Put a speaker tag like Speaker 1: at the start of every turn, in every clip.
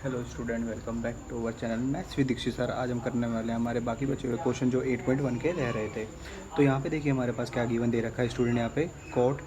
Speaker 1: Hello student, welcome back to our channel maths with Dikshit sir. आज हम करने वाले हैं हमारे बाकी बचे हुए क्वेश्चन जो 8.1 के रह रहे थे। तो यहाँ पे देखिए हमारे पास क्या गिवन दे रखा है स्टूडेंट। यहाँ पे कॉट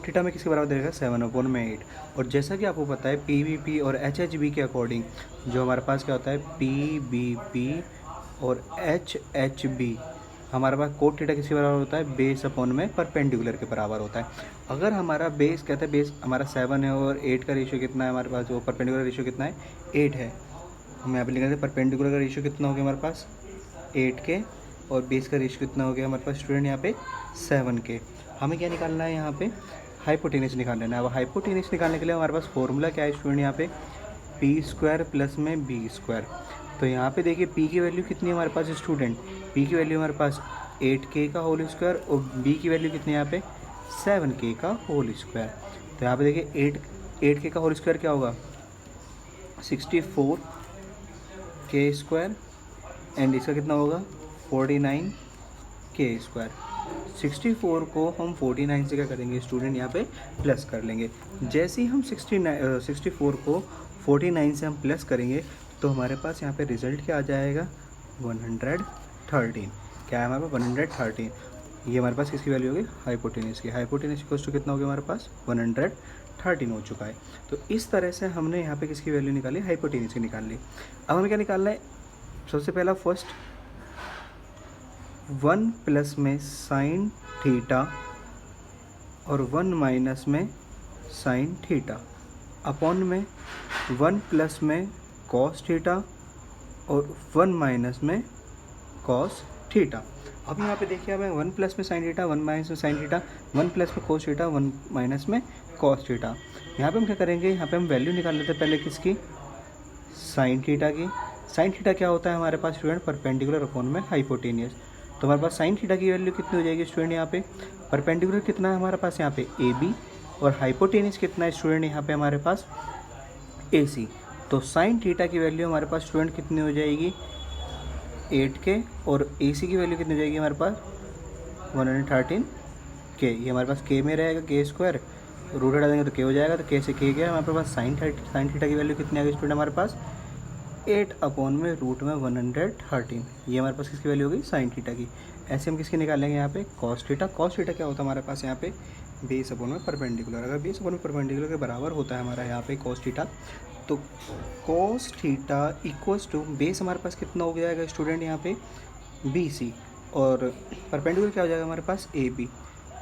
Speaker 1: थीटा में किसके बराबर दे रखा है 7/8। और जैसा कि आपको पता है पीवीपी और एचएचबी के अकॉर्डिंग जो हमारे पास क्या होता है पीबीपी और एचएचबी, हमारे पास कोट थीटा किसके बराबर होता है बेस अपॉन में परपेंडिकुलर के बराबर होता है। अगर हमारा बेस कहते हैं बेस हमारा 7 है और 8 का रेशियो कितना है हमारे पास, वो परपेंडिकुलर रेशियो कितना है 8 है। हम यहाँ पे लिख रहे थे परपेंडिकुलर का रेशियो कितना हो गया हमारे पास 8 के, और बेस का रेशियो कितना हो गया हमारे पास स्टूडेंट यहाँ पे 7 के। हमें क्या निकालना है यहाँ पे हाइपोटेनस निकाल लेना है। अब हाइपोटेनस निकालने के लिए हमारे पास फॉर्मूला क्या है स्टूडेंट यहाँ पे पी स्क्वायर प्लस में बी स्क्वायर। तो यहाँ पे देखिए पी की वैल्यू कितनी है हमारे पास स्टूडेंट, पी की वैल्यू हमारे पास 8k का होल स्क्वायर और बी की वैल्यू कितनी है यहाँ पे 7k का होल स्क्वायर। तो यहाँ पे देखिए 8k का होल स्क्वायर क्या होगा 64k स्क्वायर, एंड इसका कितना होगा 49k स्क्वायर। 64 को हम 49 से क्या करेंगे स्टूडेंट यहाँ पे प्लस कर लेंगे। जैसे ही हम 64 को 49 से हम प्लस करेंगे तो हमारे पास यहाँ पे रिजल्ट क्या आ जाएगा 113। क्या है हमारे पास 113। ये हमारे पास किसकी वैल्यू होगी हाइपोटेनस की। हाइपोटेनस इक्वल्स टू कितना हो गया हमारे पास 113 हो चुका है। तो इस तरह से हमने यहाँ पे किसकी वैल्यू निकाली हाइपोटेनस की निकाल ली। अब हमें क्या निकालना है, सबसे पहला फर्स्ट 1 प्लस में साइन थीटा और 1 माइनस में साइन थीटा अपॉन में 1 प्लस में कॉस थीटा और 1 माइनस में कॉस थीटा। अब यहाँ पे देखिए हमें 1 प्लस में साइन थीटा 1 माइनस में साइन थीटा 1 प्लस में कोस थीटा 1 माइनस में कॉस थीटा। यहाँ पे हम क्या करेंगे, यहाँ पे हम वैल्यू निकाल लेते हैं पहले किसकी साइन थीटा की। साइन थीटा क्या होता है हमारे पास स्टूडेंट परपेंडिकुलर अपॉन में हाइपोटेनियस। तो हमारे पास साइन थीटा की वैल्यू कितनी हो जाएगी स्टूडेंट यहाँ पे परपेंडिकुलर कितना है हमारे पास यहाँ पे ए बी, और हाइपोटेनियस कितना है स्टूडेंट यहाँ पे हमारे पास ए सी। तो साइन थीटा की वैल्यू हमारे पास स्टूडेंट कितनी हो जाएगी 8k, और ए सी की वैल्यू कितनी हो जाएगी हमारे पास 113k। ये हमारे पास k में रहेगा k स्क्वायर, रूट हटा देंगे तो k हो जाएगा, तो k से k गया हमारे पास साइन थीटा की वैल्यू कितनी आ गई स्टूडेंट हमारे पास 8 अपॉन में रूट में 113। ये हमारे पास किसकी वैल्यू होगी साइन थीटा की। ऐसे हम किसकी निकालेंगे यहाँ पे कॉस थीटा। कॉस थीटा क्या होता है हमारे पास यहाँ पे बेस अपॉन में परपेंडिकुलर। अगर बेस अपॉन में परपेंडिकुलर के बराबर होता है हमारा यहाँ पे कॉस थीटा, तो cos theta equals to base हमारे पास कितना हो जाएगा स्टूडेंट यहाँ पे बी सी, और परपेंडिकुलर क्या हो जाएगा हमारे पास ए बी।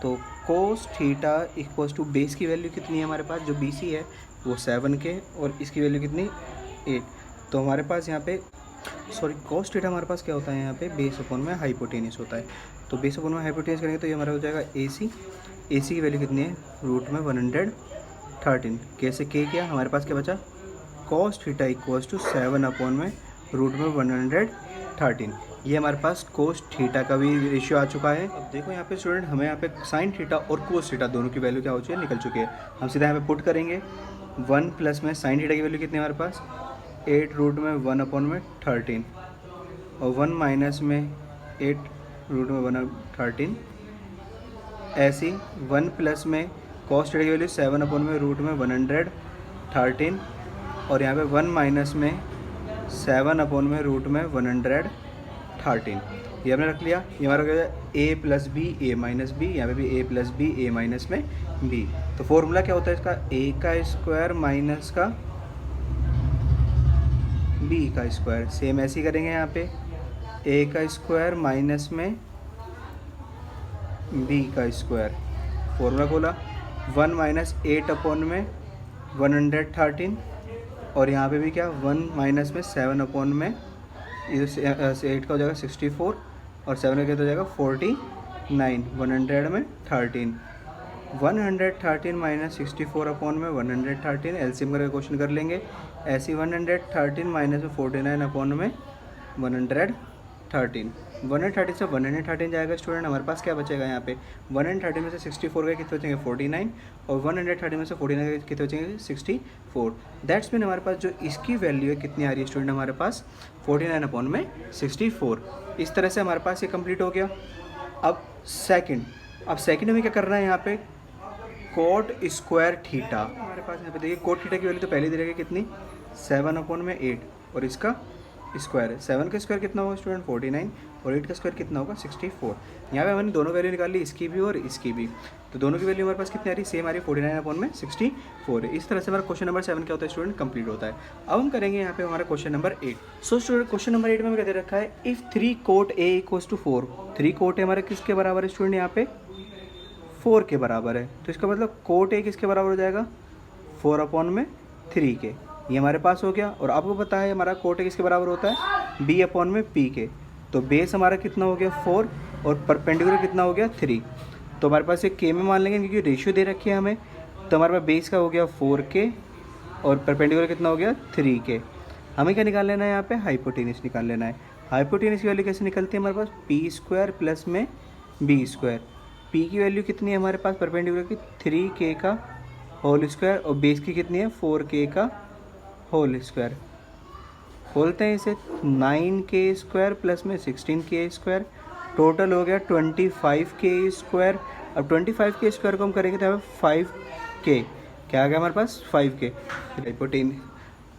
Speaker 1: तो cos theta equals to base की वैल्यू कितनी है हमारे पास जो बी सी है वो 7k, और इसकी वैल्यू कितनी 8। तो हमारे पास यहाँ पे कॉस थीटा हमारे पास क्या होता है यहाँ पे बेस अपॉन में हाइपोटेनियस होता है। तो बेस अपॉन में हाइपोटेनियस करेंगे तो ये हमारा हो जाएगा ए सी की वैल्यू कितनी है रूट में 113। कैसे के क्या हमारे पास क्या बचा cos theta equals to 7 upon में रूट में 113। ये हमारे पास कोस थीटा का भी रेशियो आ चुका है। अब देखो यहाँ पे स्टूडेंट हमें यहाँ पे साइन थीटा और कोस थीटा दोनों की वैल्यू क्या हो चुकी है निकल चुकी है। हम सीधा यहाँ पे पुट करेंगे 1 प्लस में साइन थीटा की वैल्यू कितनी है हमारे पास 8 रूट में 1 अपॉन में 13, और 1 माइनस में 8 रूट में 113। ऐसी 1 प्लस में कॉस थीटा की वैल्यू 7 अपॉन में रूट में 113, और यहाँ पे 1 माइनस में 7 अपॉन में रूट में 113। ये हमने रख लिया। ये हमारा क्या है ए प्लस बी ए माइनस बी, यहाँ पे भी ए प्लस बी ए माइनस में बी। तो फॉर्मूला क्या होता है इसका ए का स्क्वायर माइनस का बी का स्क्वायर। सेम ऐसे ही करेंगे यहाँ पे ए का स्क्वायर माइनस में बी का स्क्वायर। फॉर्मूला खोला 1 माइनस 8 अपॉन में 113, और यहाँ पे भी क्या 1 माइनस में 7 अपॉन में 8 का हो जाएगा 64, और 7 का हो जाएगा 49। 100 में 13, 113 माइनस 64 अपॉन में 113 एलसीएम करके क्वेश्चन कर लेंगे। ऐसी 113 माइनस में 49 अपॉन में 113। 113 से 113 जाएगा स्टूडेंट, हमारे पास क्या बचेगा यहाँ पे 113 में से 64 के कितने बचेंगे 49, और 113 में से 49 के कितने बचेंगे 64। दैट्स मीन हमारे पास जो इसकी वैल्यू है कितनी आ रही है स्टूडेंट हमारे पास 49 अपॉन में 64। इस तरह से हमारे पास ये कंप्लीट हो गया। अब सेकंड में क्या करना है यहाँ पे कोट स्क्वायर थीटा। हमारे पास यहाँ पे देखिए कोट थीटा की वैल्यू तो पहले दे रखी है कितनी 7/8 और इसका स्क्वायर है। 7 का स्क्वायर कितना होगा स्टूडेंट 49 और 8 का स्क्वायर कितना होगा 64। यहाँ पे मैंने दोनों वैल्यू निकाल ली, इसकी भी और इसकी भी, तो दोनों की वैल्यू हमारे पास कितनी आ रही है, सेम आ रही है 49/64 है। इस तरह से हमारा क्वेश्चन नंबर 7 क्या होता है स्टूडेंट, कंप्लीट होता है। अब हम करेंगे यहाँ पे हमारा question number 8। So student question number 8 में हमें क्या दे रखा है, if 3 cot A = 4, 3 cot A हमारे किसके बराबर है स्टूडेंट, यहाँ पे 4 के बराबर है। तो इसका मतलब cot A किसके बराबर हो जाएगा 4/3 के, ये हमारे पास हो गया। और आपको पता है हमारा cot A किसके बराबर होता है B/P के। तो बेस हमारा कितना हो गया 4 और परपेंडिकुलर कितना हो गया 3। तो हमारे पास एक के में मान लेंगे क्योंकि रेशियो दे रखी है हमें। तो हमारे पास बेस का हो गया 4 के और परपेंडिकुलर कितना हो गया 3 के। हमें क्या निकाल लेना है यहाँ पे, हाइपोटेनस निकाल लेना है। हाइपोटेनस की वैल्यू कैसे निकलती है हमारे पास, p² प्लस में b²। p की वैल्यू कितनी है हमारे पास परपेंडिकुलर की 3k का होल स्क्वायर और बेस की कितनी है 4k का होल स्क्वायर। खोलते हैं इसे, 9k² प्लस में 16k², टोटल हो गया 25k²। अब 25k² को हम करेंगे तो हमें 5k, क्या आ गया हमारे पास 5k हाइपोटेनस।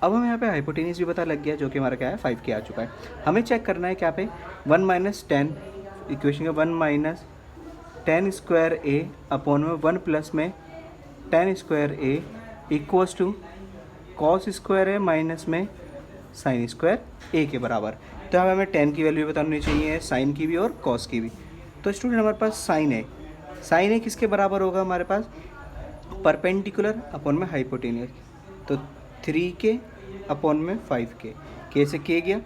Speaker 1: अब हमें यहाँ पे हाइपोटेनस भी पता लग गया जो कि हमारा क्या है 5k आ चुका है। हमें चेक करना है क्या पे 1 - 10 इक्वेशन का 1 - 10² A/1 प्लस में 10² A equals to cos² A minus में sin² A के बराबर। तो अब हमें 10 की वैल्यू बतानी चाहिए, साइन की भी और कॉस की भी। तो स्टूडेंट हमारे पास साइन है, साइन A किसके बराबर होगा हमारे पास परपेंडिकुलर अपॉन में हाइपोटेनियस। तो 3k अपॉन में 5k, k से k गया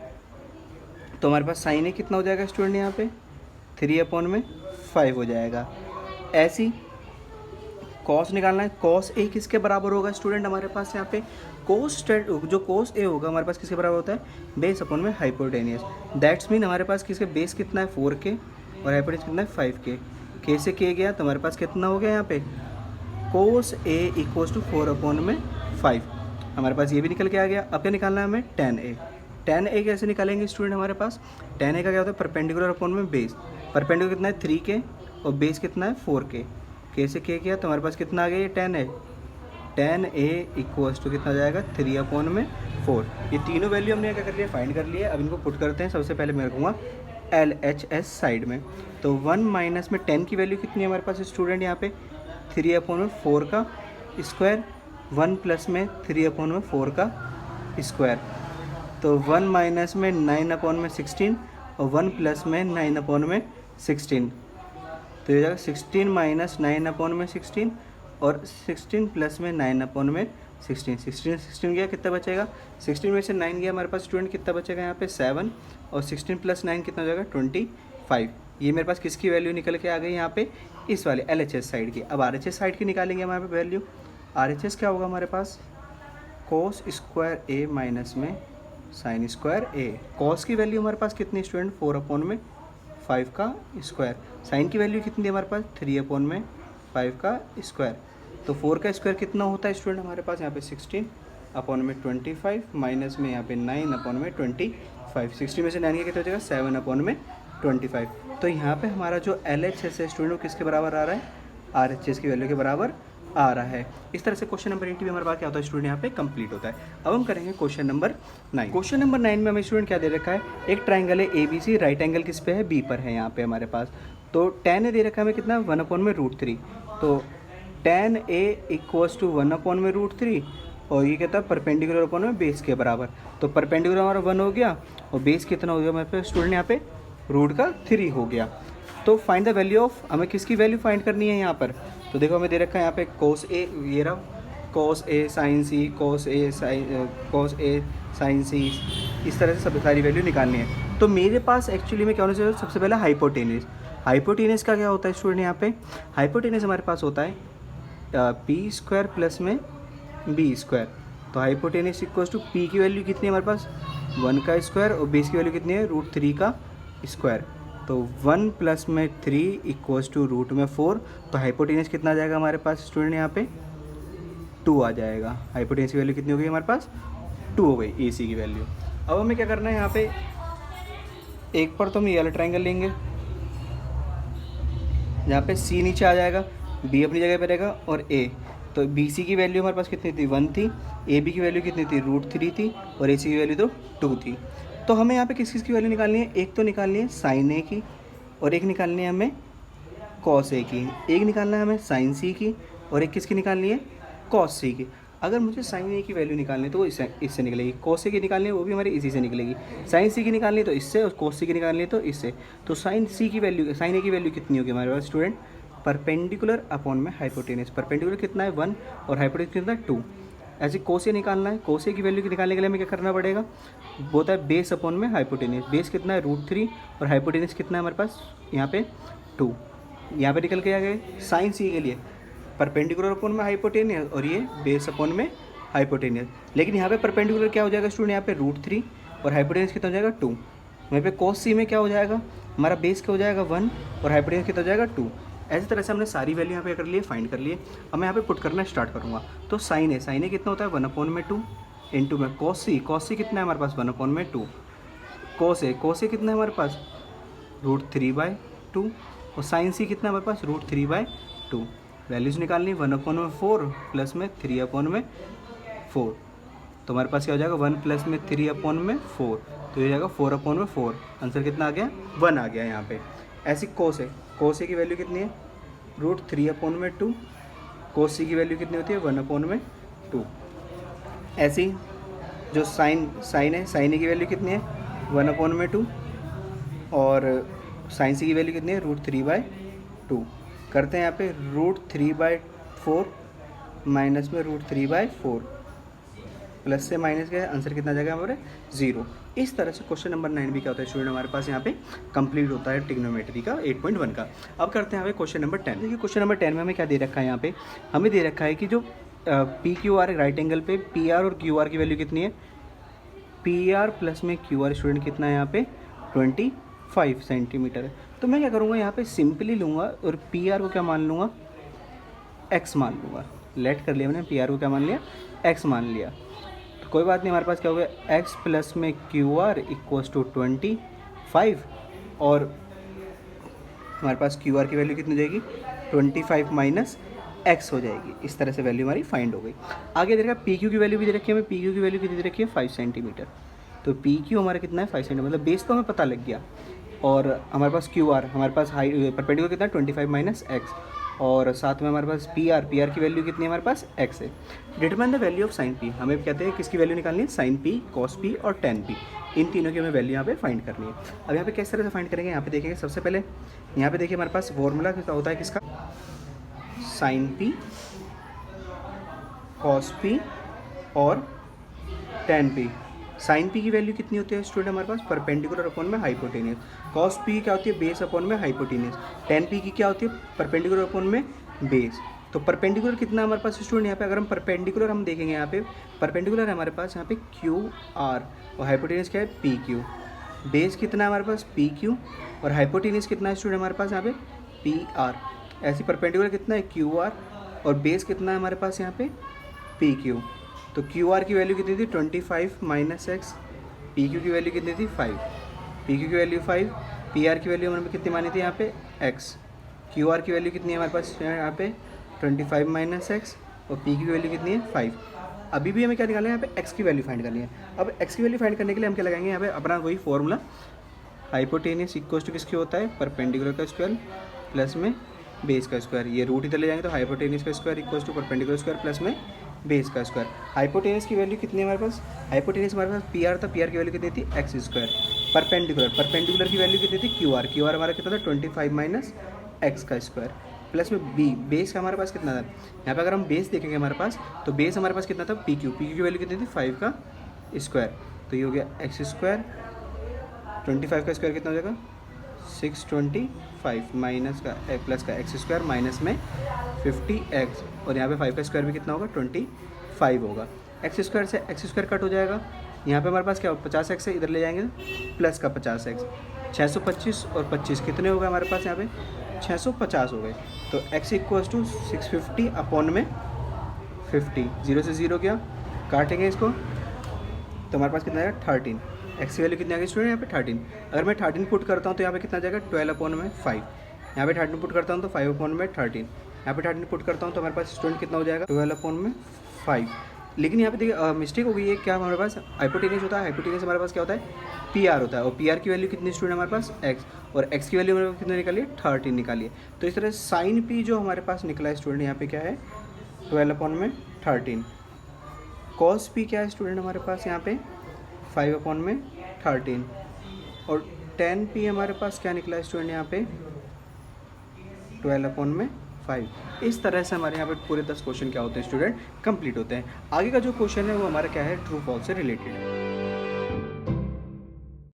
Speaker 1: तो हमारे पास साइन A कितना हो जाएगा स्टूडेंट, यहाँ पे 3/5 हो जाएगा। ऐसी कॉस निकालना है, कॉस A किसके बराबर होगा स्टूडेंट हमारे पास यहाँ पे जो कॉस A होगा हमारे पास किसके बराबर होता है, बेस अपॉन में हाइपोटेनियस। दैट्स मीन हमारे पास किसके बेस कितना है 4k और हाइपोटेनियस कितना है 5k। k से k गया तो हमारे पास कितना हो गया यहाँ पे cos A = 4/5, हमारे पास ये भी निकल के आ गया। अब क्या निकालना है हमें tan A कैसे निकालेंगे स्टूडेंट, हमारे पास tan A का क्या होता है परपेंडिकुलर अपॉन में बेस। परपेंडिकुलर कितना है 3k और बेस कितना है 4k, k से k गया तो हमारे पास कितना आ गया ये tan A = कितना आ जाएगा 3/4। ये तीनों वैल्यू हमने क्या कर लिया, फाइंड कर लिया। अब इनको पुट करते हैं। सबसे पहले मैं रखूँगा LHS साइड में। तो 1 माइनस में 10 की वैल्यू कितनी है हमारे पास स्टूडेंट, यहाँ पे 3/4 का स्क्वायर, 1 प्लस में 3/4 का स्क्वायर। तो 1 माइनस में 9/16 और 1 प्लस में 9/16। तो ये जाएगा 16 माइनस 9/16 और 16 प्लस में 9/16। 16 गया कितना बचेगा, 16 में से 9 गया हमारे पास स्टूडेंट कितना बचेगा यहाँ पे 7 और 16 + 9 कितना हो जाएगा 25। ये मेरे पास किसकी वैल्यू निकल के आ गई यहाँ पे, इस वाले LHS साइड की। अब RHS साइड की निकालेंगे हमारे पे वैल्यू। RHS क्या होगा हमारे पास cos² A माइनस में sin² A। cos की वैल्यू हमारे पास कितनी स्टूडेंट 4/5 का स्क्वायर। साइन की वैल्यू कितनी है हमारे पास 3/5 का स्क्वायर। तो 4 का स्क्वायर कितना होता है स्टूडेंट हमारे पास यहाँ पे 16/25 माइनस में यहाँ पे 9/25। 60 में से 9 के कितना हो जाएगा 7/25। तो यहाँ पे हमारा जो LHS है स्टूडेंट वो किसके बराबर आ रहा है, RHS की वैल्यू के बराबर आ रहा है। इस तरह से क्वेश्चन नंबर 8 भी हमारे पास क्या होता है स्टूडेंट यहाँ पे कंप्लीट होता है। अब हम करेंगे क्वेश्चन नंबर 9। क्वेश्चन नंबर 9 में हमें स्टूडेंट क्या दे रखा है, एक ट्राइंगल है ABC, राइट एंगल किस पे है B पर है यहाँ पे हमारे पास। तो tan A दे रखा है हमें कितना 1/√3। तो tan A = 1/√3 और ये कहता है परपेंडिकुलर अपॉन में बेस के बराबर। तो परपेंडिकुलर हमारा 1 हो गया और बेस कितना हो गया हमारे पास स्टूडेंट यहाँ पे √3 हो गया। तो फाइंड द वैल्यू ऑफ, हमें किसकी वैल्यू फाइंड करनी है यहाँ पर। तो देखो हमें दे रखा है यहाँ पे cos A, ये रहा cos A sin C, cos A sin C, इस तरह से सब सारी वैल्यू निकालनी है। तो मेरे पास एक्चुअली में क्या होना चाहिए, सबसे पहले हाइपोटेनस। हाइपोटेनस का क्या होता है स्टूडेंट यहाँ पे, हाइपोटेनस हमारे पास होता है p² प्लस में b²। तो हाइपोटेनस इक्वल्स टू p की वैल्यू कितनी है हमारे पास 1 का स्क्वायर और बेस की वैल्यू कितनी है √3 का स्क्वायर। तो 1 प्लस में 3 इक्वल्स टू √4। तो हाइपोटेनस कितना आ जाएगा हमारे पास स्टूडेंट यहाँ पे 2 आ जाएगा। हाइपोटेनस की वैल्यू कितनी हो गई हमारे पास 2 हो गई AC की वैल्यू। अब हमें क्या करना है यहाँ पे, एक पर तो हम ये वाला ट्राइंगल लेंगे जहाँ पे C नीचे आ जाएगा, B अपनी जगह पे रहेगा और A। तो बी सी की वैल्यू हमारे पास कितनी थी 1 थी, ए बी की वैल्यू कितनी थी √3 थी और ए सी की वैल्यू तो 2 थी। तो हमें यहाँ पे किस किस की वैल्यू निकालनी है, एक तो निकालनी है साइन ए की और एक निकालनी है हमें कॉस ए की, एक निकालना है हमें साइन सी की और एक किसकी निकालनी है कॉस सी की। अगर मुझे साइन ए की वैल्यू निकालनी है तो वो इससे निकलेगी, कॉस ए की निकालनी है वो भी हमारी इसी से निकलेगी, साइन सी की निकालनी है तो इससे और कॉस सी की निकालनी है तो इससे। तो साइन सी की वैल्यू, साइन ए की वैल्यू कितनी होगी हमारे पास स्टूडेंट, परपेंडिकुलर अपॉन में हाइपोटेनस। परपेंडिकुलर कितना है 1 और हाइपोटेनस कितना है 2। ऐसे कोसे निकालना है, कोसे की वैल्यू निकालने के लिए हमें क्या करना पड़ेगा, वो होता है बेस अपॉन में हाइपोटेनस। बेस कितना है √3 और हाइपोटेनस कितना है हमारे पास यहाँ पे 2। यहाँ पे निकल के आ गए साइन सी के लिए परपेंडिकुलर अपॉन में हाइपोटेनस और ये बेस अपॉन में हाइपोटेनस। लेकिन यहाँ पे परपेंडिकुलर क्या हो जाएगा स्टूडेंट, यहाँ पे √3 और हाइपोटेनस कितना हो जाएगा 2। यहाँ पे कोस सी में क्या हो जाएगा, हमारा बेस क्या हो जाएगा 1 और हाइपोटेनस कितना हो जाएगा 2। ऐसी तरह से हमने सारी वैल्यू यहाँ पे कर लिए, फाइंड कर लिए। अब मैं यहाँ पे पुट करना स्टार्ट करूँगा। तो साइन ए कितना होता है 1/2 इंटू में कॉस सी कितना है हमारे पास 1/2। कोस ए कितना है हमारे पास √3/2 और साइन सी कितना है हमारे पास √3/2। वैल्यूज़ निकालनी 1/4 प्लस में 3/4। तो हमारे पास क्या हो जाएगा 1 प्लस में 3/4 तो ये जाएगा 4/4। आंसर कितना आ गया 1 आ गया यहाँ पे। ऐसी कोस ए की वैल्यू कितनी है √3/2। कोस सी की वैल्यू कितनी होती है 1/2। ऐसी जो साइन ए की वैल्यू कितनी है 1/2 और साइन सी की वैल्यू कितनी है √3/2। करते हैं यहाँ पे √3/4 माइनस में √3/4 प्लस से माइनस का आंसर कितना जाएगा हमारे 0। इस तरह से क्वेश्चन नंबर 9 भी क्या होता है स्टूडेंट हमारे पास यहाँ पे कंप्लीट होता है ट्रिग्नोमेट्री का 8.1 का। अब करते हैं यहाँ पे क्वेश्चन नंबर 10। देखिए क्वेश्चन नंबर 10 में हमें क्या दे रखा है, यहाँ पे हमें दे रखा है कि जो P Q R right angle पे पी आर और क्यू आर की वैल्यू कितनी है, पी आर प्लस में क्यू आर स्टूडेंट कितना है यहाँ पे 25 सेंटीमीटर है। तो मैं क्या करूँगा यहाँ पे सिंपली लूँगा और पी आर को क्या मान लूँगा एक्स मान लूँगा। लेट कर लिया मैंने, पी आर को क्या मान लिया एक्स मान लिया। तो कोई बात नहीं, हमारे पास क्या हो गया एक्स प्लस में क्यू आर इक्वल्स टू 25 और हमारे पास क्यू आर की वैल्यू कितनी हो जाएगी 25 माइनस एक्स हो जाएगी। इस तरह से वैल्यू हमारी फाइंड हो गई। आगे देखा पी क्यू की वैल्यू भी दे रखी है हमें, पी क्यू की वैल्यू कितनी दे रखी है 5 सेंटीमीटर। तो पी क्यू हमारा कितना है 5 सेंटीमीटर, मतलब बेस तो हमें पता लग गया। और हमारे पास क्यू आर हमारे पास हाई परपेंडिकुलर कितना है 25 माइनस एक्स और साथ में हमारे पास पी आर की वैल्यू कितनी है हमारे पास एक्स है। Determine the value of sine P, हमें कहते हैं किसकी वैल्यू निकालनी है साइन पी, कॉस पी और टेन पी, इन तीनों की हमें वैल्यू यहाँ पे फाइंड करनी है। अब यहाँ पे किस तरह से फाइंड करेंगे, यहाँ पे देखेंगे सबसे पहले यहाँ पे देखिए हमारे पास फॉर्मूला कितना होता है किसका, साइन पी, कॉस पी और टेन पी। साइन पी की वैल्यू कितनी होती है स्टूडेंट हमारे पास परपेंडिकुलर अपॉन में हाइपोटेनियस। कॉस पी क्या होती है बेस अपॉन में हाइपोटेनियस। टेन पी की क्या होती है परपेंडिकुलर अपॉन में बेस। तो परपेंडिकुलर कितना हमारे पास स्टूडेंट, यहाँ पे अगर हम परपेंडिकुलर हम देखेंगे यहाँ पे परपेंडिकुलर है हमारे पास यहाँ पे क्यू आर और हाइपोटेनियस क्या है पी क्यू। बेस कितना है हमारे पास पी क्यू और हाइपोटेनियस कितना है स्टूडेंट हमारे पास यहाँ पे पी आर। ऐसी परपेंडिकुलर कितना है क्यू आर और बेस कितना है हमारे पास यहाँ पे पी क्यू। तो क्यू आर की वैल्यू कितनी थी 25 माइनस एक्स, पी क्यू की वैल्यू कितनी थी 5, पी क्यू की वैल्यू 5, पी आर की वैल्यू हमें कितनी मानी थी यहाँ पे x, क्यू आर की वैल्यू कितनी है हमारे पास यहाँ पे 25 माइनस एक्स और पी की वैल्यू कितनी है 5। अभी भी हमें क्या निकालना है यहाँ पे x की वैल्यू फाइंड करनी है। अब x की वैल्यू फाइंड करने के लिए हम क्या लगाएंगे यहाँ पे अपना वही फॉर्मूला, हाइपोटेनियस इक्वल्स टू किसकी होता है परपेंडिकुलर का स्क्वायर प्लस में बेस का स्क्वायर। ये रूट इधर ले जाएंगे तो हाइपोटेनियस का square equals to perpendicular square plus में बेस का स्क्वायर। हाइपोटेनियस की वैल्यू कितनी है हमारे पास, हाइपोटेनियस हमारे पास पी आर था, पी आर की वैल्यू कितनी थी एक्स स्क्वायर। परपेंडिकुलर की वैल्यू कितनी थी क्यू आर हमारा कितना था 25 माइनस एक्स का स्क्वायर प्लस में बी, बेस का हमारे पास कितना था, यहाँ पे अगर हम बेस देखेंगे हमारे पास तो बेस हमारे पास कितना था पी क्यू की वैल्यू कितनी थी 5 का स्क्वायर। तो ये हो गया एक्स स्क्वायर, 25 का स्क्वायर कितना हो जाएगा 625 माइनस का प्लस का एक्स स्क्वायर माइनस में 50x और यहाँ पे 5 का स्क्वायर भी कितना होगा 25 होगा। एक्स स्क्वायर से एक्स स्क्वायर कट हो जाएगा, यहाँ पे हमारे पास क्या होगा 50x है, इधर ले जाएंगे प्लस का 50x, 625 और 25 कितने हो गए हमारे पास यहाँ पे 650 हो गए। तो x इक्वल्स टू 650 अपॉन में 50, 0 से 0 क्या काटेंगे इसको तो हमारे पास कितना आएगा 13। एक्स की वैल्यू कितनी आ गई स्टूडेंट यहाँ पे 13। अगर मैं 13 पुट करता हूँ तो यहाँ पे कितना जाएगा 12 अपॉन में 5, यहाँ पे 13 पुट करता हूँ तो 5 अपॉन में 13 यहाँ पे 13 पुट करता हूँ तो हमारे पास स्टूडेंट कितना हो जाएगा 12/5। लेकिन यहाँ पे देखिए मिस्टेक हो गई है, क्या हमारे पास हाइपोटेनस होता है, हाइपोटेनस हमारे पास क्या होता है पी आर होता है, और पी आर की वैल्यू कितनी स्टूडेंट हमारे पास एक्स, और एक्स की वैल्यू हमारे पास कितनी निकाली है 13 निकाली है। तो इस तरह साइन पी जो हमारे पास निकला है स्टूडेंट यहाँ पे क्या है 12/13। कॉस पी क्या है स्टूडेंट हमारे पास यहाँ पे 5/13, और टेन पी हमारे पास क्या निकला है स्टूडेंट यहाँ पे 12/5। इस तरह से हमारे यहाँ पे पूरे 10 क्वेश्चन क्या होते हैं स्टूडेंट कंप्लीट होते हैं। आगे का जो क्वेश्चन है वो हमारा क्या है ट्रू फॉल्स से रिलेटेड है।